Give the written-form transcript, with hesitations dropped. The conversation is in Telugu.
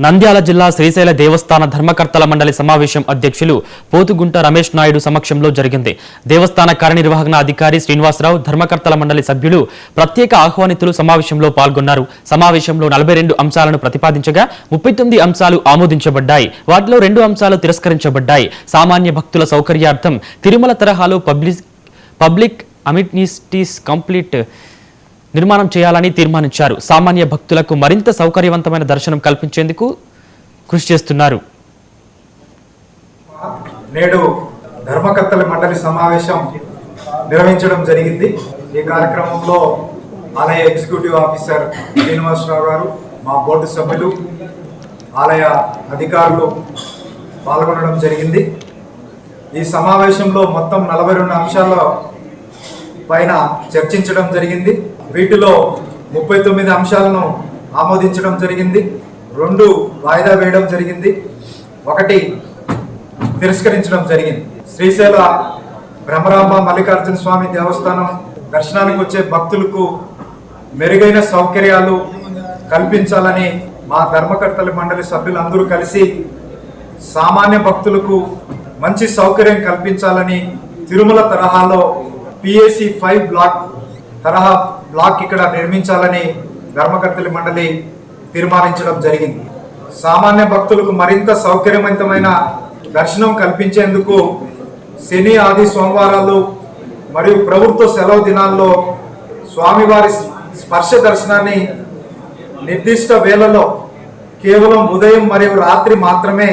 నంద్యాల జిల్లా శ్రీశైల దేవస్థాన ధర్మకర్తల మండలి సమావేశం అధ్యక్షులు పోతుగుంట రమేష్ నాయుడు సమక్షంలో జరిగింది. దేవస్థాన కార్యనిర్వహణ అధికారి శ్రీనివాసరావు, ధర్మకర్తల మండలి సభ్యులు, ప్రత్యేక ఆహ్వానితులు సమావేశంలో పాల్గొన్నారు. సమావేశంలో 42 అంశాలను ప్రతిపాదించగా 39 అంశాలు ఆమోదించబడ్డాయి. వాటిలో 2 అంశాలు తిరస్కరించబడ్డాయి. సామాన్య భక్తుల సౌకర్యార్థం తిరుమల తరహాలో పబ్లిక్ అమ్యూనిటీస్ కంప్లీట్ నిర్మాణం చేయాలని తీర్మానించారు. సామాన్య భక్తులకు మరింత సౌకర్యవంతమైన దర్శనం కల్పించేందుకు కృషి చేస్తున్నారు. నేడు ధర్మకర్తల మండలి సమావేశం నిర్వహించడం జరిగింది. ఈ కార్యక్రమంలో ఆలయ ఎగ్జిక్యూటివ్ ఆఫీసర్ శ్రీనివాసరావు గారు, మా బోర్డు సభ్యులు, ఆలయ అధికారులు పాల్గొనడం జరిగింది. ఈ సమావేశంలో మొత్తం 42 అంశాల పైన చర్చించడం జరిగింది. వీటిలో 39 అంశాలను ఆమోదించడం జరిగింది, 2 వాయిదా వేయడం జరిగింది, 1 తిరస్కరించడం జరిగింది. శ్రీశైల బ్రహ్మరాంబ మల్లికార్జున స్వామి దేవస్థానం దర్శనానికి వచ్చే భక్తులకు మెరుగైన సౌకర్యాలు కల్పించాలని మా ధర్మకర్తల మండలి సభ్యులందరూ కలిసి సామాన్య భక్తులకు మంచి సౌకర్యం కల్పించాలని తిరుమల తరహాలో PAC 5 బ్లాక్ తరహా బ్లాక్ ఇక్కడ నిర్మించాలని ధర్మకర్తల మండలి తీర్మానించడం జరిగింది. సామాన్య భక్తులకు మరింత సౌకర్యవంతమైన దర్శనం కల్పించేందుకు శని, ఆది, సోమవారాలు మరియు ప్రభుత్వ సెలవు దినాల్లో స్వామివారి స్పర్శ దర్శనాన్ని నిర్దిష్ట వేళలో కేవలం ఉదయం మరియు రాత్రి మాత్రమే